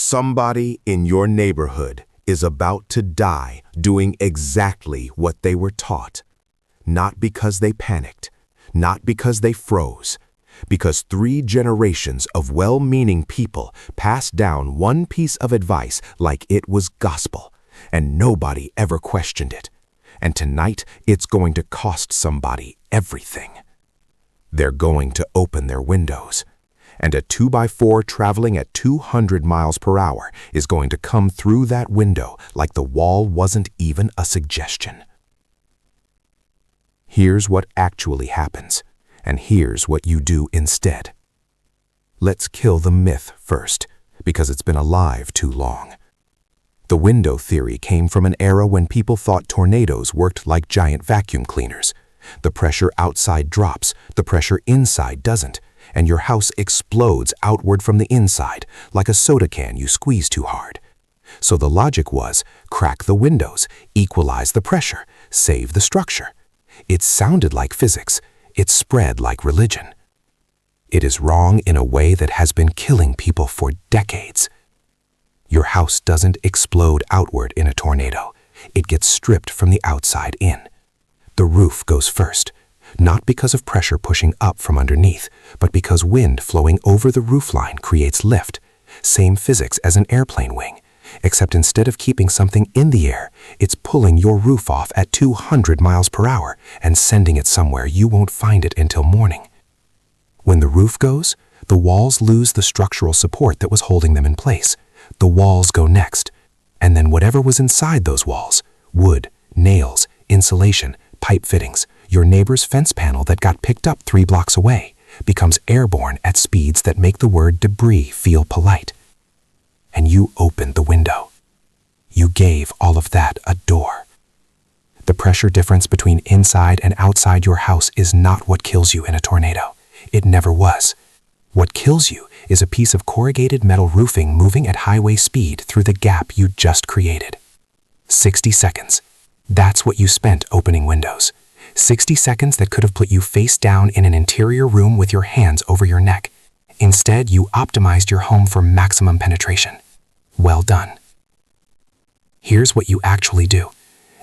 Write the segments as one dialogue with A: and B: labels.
A: Somebody in your neighborhood is about to die doing exactly what they were taught. Not because they panicked, not because they froze, because 3 generations of well-meaning people passed down one piece of advice like it was gospel, and nobody ever questioned it. And tonight, it's going to cost somebody everything. They're going to open their windows, and a 2x4 traveling at 200 miles per hour is going to come through that window like the wall wasn't even a suggestion. Here's what actually happens, and here's what you do instead. Let's kill the myth first, because it's been alive too long. The window theory came from an era when people thought tornadoes worked like giant vacuum cleaners. The pressure outside drops, the pressure inside doesn't, and your house explodes outward from the inside, like a soda can you squeeze too hard. So the logic was, crack the windows, equalize the pressure, save the structure. It sounded like physics. It spread like religion. It is wrong in a way that has been killing people for decades. Your house doesn't explode outward in a tornado. It gets stripped from the outside in. The roof goes first, not because of pressure pushing up from underneath, but because wind flowing over the roofline creates lift. Same physics as an airplane wing, except instead of keeping something in the air, it's pulling your roof off at 200 miles per hour and sending it somewhere you won't find it until morning. When the roof goes, the walls lose the structural support that was holding them in place. The walls go next, and then whatever was inside those walls, wood, nails, insulation, pipe fittings, your neighbor's fence panel that got picked up 3 blocks away, becomes airborne at speeds that make the word debris feel polite. And you opened the window. You gave all of that a door. The pressure difference between inside and outside your house is not what kills you in a tornado. It never was. What kills you is a piece of corrugated metal roofing moving at highway speed through the gap you just created. 60 seconds. That's what you spent opening windows. 60 seconds that could have put you face down in an interior room with your hands over your neck. Instead, you optimized your home for maximum penetration. Well done. Here's what you actually do.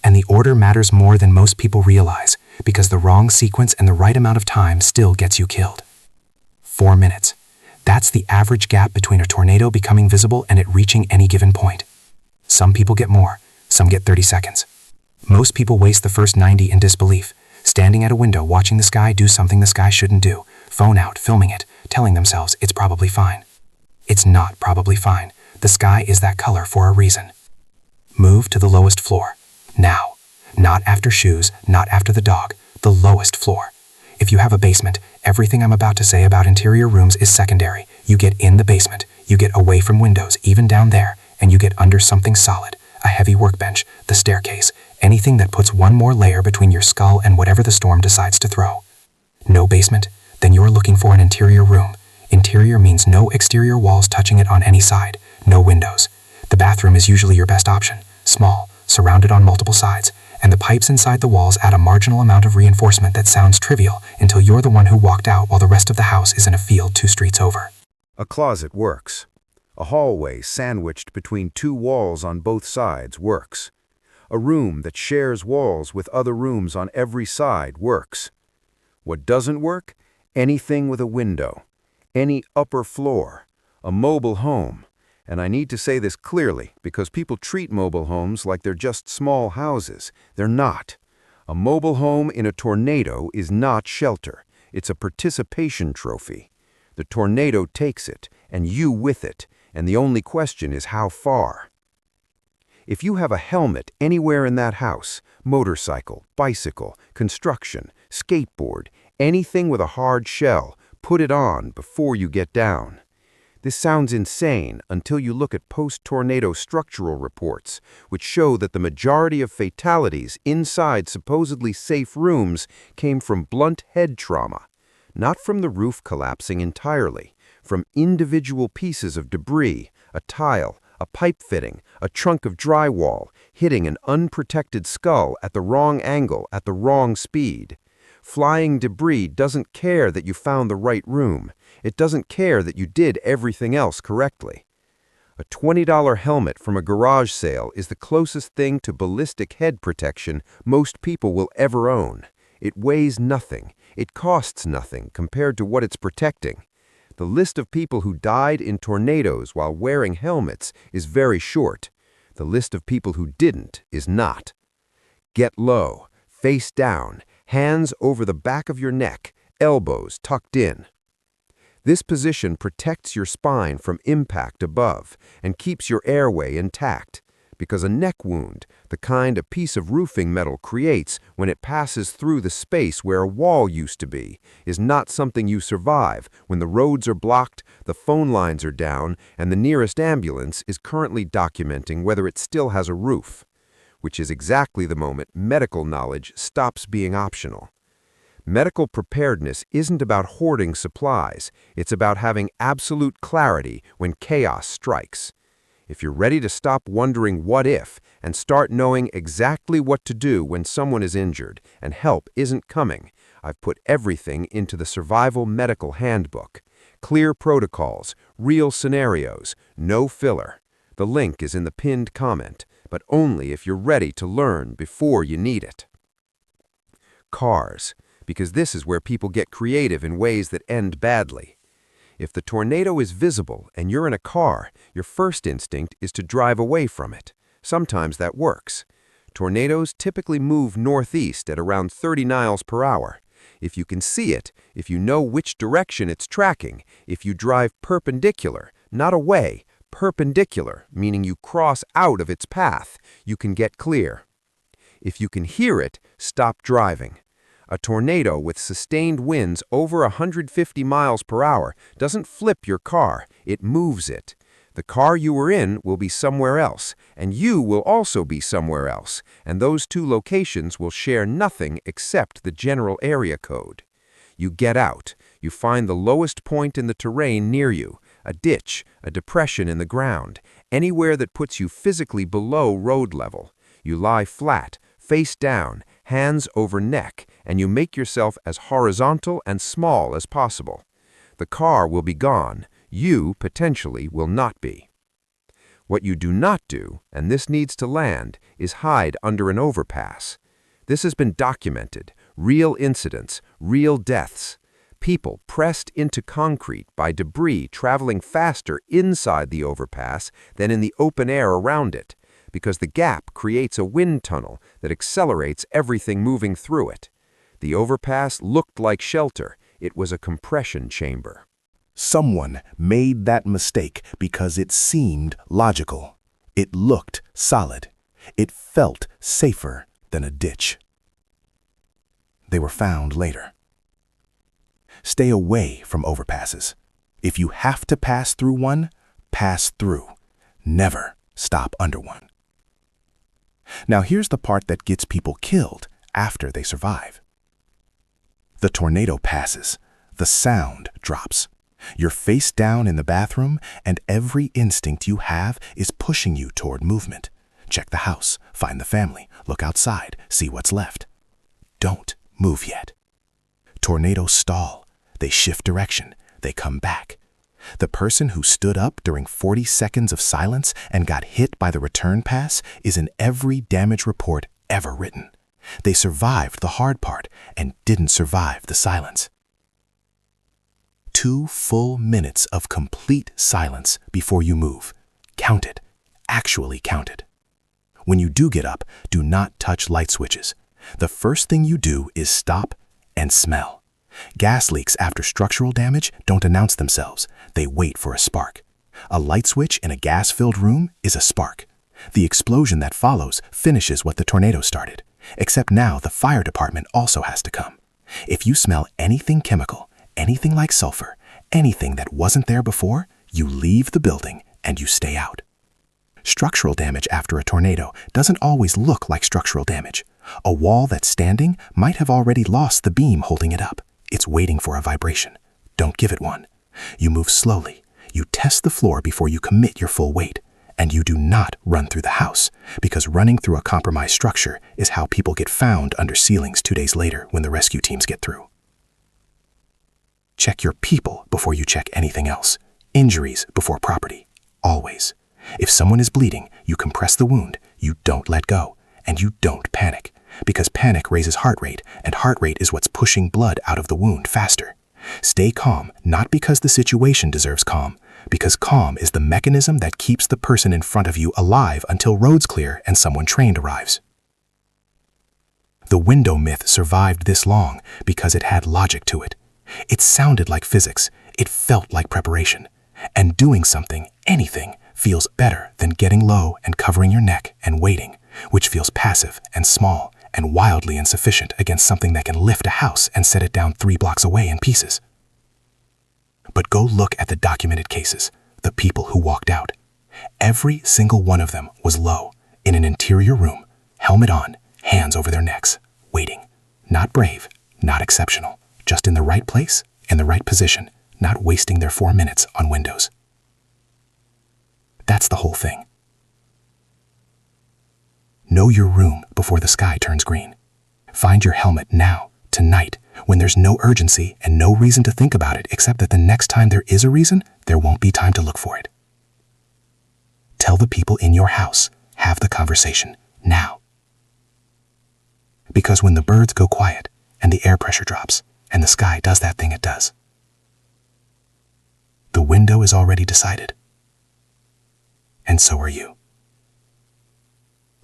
A: And the order matters more than most people realize, because the wrong sequence and the right amount of time still gets you killed. 4 minutes. That's the average gap between a tornado becoming visible and it reaching any given point. Some people get more, some get 30 seconds. Most people waste the first 90 in disbelief, standing at a window watching the sky do something the sky shouldn't do, phone out, filming it, telling themselves it's probably fine. It's not probably fine. The sky is that color for a reason. Move to the lowest floor. Now. Not after shoes, not after the dog. The lowest floor. If you have a basement, everything I'm about to say about interior rooms is secondary. You get in the basement, you get away from windows, even down there, and you get under something solid. A heavy workbench, the staircase, anything that puts one more layer between your skull and whatever the storm decides to throw. No basement? Then you're looking for an interior room. Interior means no exterior walls touching it on any side, no windows. The bathroom is usually your best option, small, surrounded on multiple sides, and the pipes inside the walls add a marginal amount of reinforcement that sounds trivial until you're the one who walked out while the rest of the house is in a field 2 streets over.
B: A closet works. A hallway sandwiched between 2 walls on both sides works. A room that shares walls with other rooms on every side works. What doesn't work? Anything with a window. Any upper floor. A mobile home. And I need to say this clearly because people treat mobile homes like they're just small houses. They're not. A mobile home in a tornado is not shelter. It's a participation trophy. The tornado takes it, and you with it, and the only question is how far. If you have a helmet anywhere in that house, motorcycle, bicycle, construction, skateboard, anything with a hard shell, put it on before you get down. This sounds insane until you look at post-tornado structural reports, which show that the majority of fatalities inside supposedly safe rooms came from blunt head trauma, not from the roof collapsing entirely, from individual pieces of debris, a tile, a pipe fitting, a trunk of drywall, hitting an unprotected skull at the wrong angle at the wrong speed. Flying debris doesn't care that you found the right room. It doesn't care that you did everything else correctly. A $20 helmet from a garage sale is the closest thing to ballistic head protection most people will ever own. It weighs nothing. It costs nothing compared to what it's protecting. The list of people who died in tornadoes while wearing helmets is very short. The list of people who didn't is not. Get low, face down, hands over the back of your neck, elbows tucked in. This position protects your spine from impact above and keeps your airway intact, because a neck wound, the kind a piece of roofing metal creates when it passes through the space where a wall used to be, is not something you survive when the roads are blocked, the phone lines are down, and the nearest ambulance is currently documenting whether it still has a roof, which is exactly the moment medical knowledge stops being optional. Medical preparedness isn't about hoarding supplies. It's about having absolute clarity when chaos strikes. If you're ready to stop wondering what if and start knowing exactly what to do when someone is injured and help isn't coming, I've put everything into the Survival Medical Handbook. Clear protocols, real scenarios, no filler. The link is in the pinned comment, but only if you're ready to learn before you need it. Cars. Because this is where people get creative in ways that end badly. If the tornado is visible and you're in a car, your first instinct is to drive away from it. Sometimes that works. Tornadoes typically move northeast at around 30 miles per hour. If you can see it, if you know which direction it's tracking, if you drive perpendicular, not away, perpendicular, meaning you cross out of its path, you can get clear. If you can hear it, stop driving. A tornado with sustained winds over 150 miles per hour doesn't flip your car, it moves it. The car you were in will be somewhere else, and you will also be somewhere else, and those two locations will share nothing except the general area code. You get out. You find the lowest point in the terrain near you, a ditch, a depression in the ground, anywhere that puts you physically below road level. You lie flat, face down, hands over neck, and you make yourself as horizontal and small as possible. The car will be gone. You, potentially, will not be. What you do not do, and this needs to land, is hide under an overpass. This has been documented. Real incidents, real deaths. People pressed into concrete by debris traveling faster inside the overpass than in the open air around it, because the gap creates a wind tunnel that accelerates everything moving through it. The overpass looked like shelter. It was a compression chamber.
A: Someone made that mistake because it seemed logical. It looked solid. It felt safer than a ditch. They were found later. Stay away from overpasses. If you have to pass through one, pass through. Never stop under one. Now here's the part that gets people killed after they survive. The tornado passes. The sound drops. You're face down in the bathroom, and every instinct you have is pushing you toward movement. Check the house, find the family, look outside, see what's left. Don't move yet. Tornadoes stall. They shift direction. They come back. The person who stood up during 40 seconds of silence and got hit by the return pass is in every damage report ever written. They survived the hard part and didn't survive the silence. 2 full minutes of complete silence before you move. Count it. Actually count it. When you do get up, do not touch light switches. The first thing you do is stop and smell. Gas leaks after structural damage don't announce themselves. They wait for a spark. A light switch in a gas-filled room is a spark. The explosion that follows finishes what the tornado started. Except now the fire department also has to come. If you smell anything chemical, anything like sulfur, anything that wasn't there before, you leave the building and you stay out. Structural damage after a tornado doesn't always look like structural damage. A wall that's standing might have already lost the beam holding it up. It's waiting for a vibration. Don't give it one. You move slowly. You test the floor before you commit your full weight. And you do not run through the house, because running through a compromised structure is how people get found under ceilings 2 days later when the rescue teams get through. Check your people before you check anything else. Injuries before property. Always. If someone is bleeding, you compress the wound, you don't let go, and you don't panic, because panic raises heart rate, and heart rate is what's pushing blood out of the wound faster. Stay calm, not because the situation deserves calm, because calm is the mechanism that keeps the person in front of you alive until roads clear and someone trained arrives. The window myth survived this long because it had logic to it. It sounded like physics, it felt like preparation, and doing something, anything, feels better than getting low and covering your neck and waiting, which feels passive and small and wildly insufficient against something that can lift a house and set it down 3 blocks away in pieces. But go look at the documented cases, the people who walked out. Every single one of them was low, in an interior room, helmet on, hands over their necks, waiting. Not brave, not exceptional, just in the right place, in the right position, not wasting their 4 minutes on windows. That's the whole thing. Know your room before the sky turns green. Find your helmet now, tonight, when there's no urgency and no reason to think about it except that the next time there is a reason, there won't be time to look for it. Tell the people in your house, have the conversation, now. Because when the birds go quiet, and the air pressure drops, and the sky does that thing it does, the window is already decided. And so are you.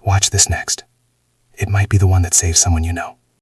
A: Watch this next. It might be the one that saves someone you know.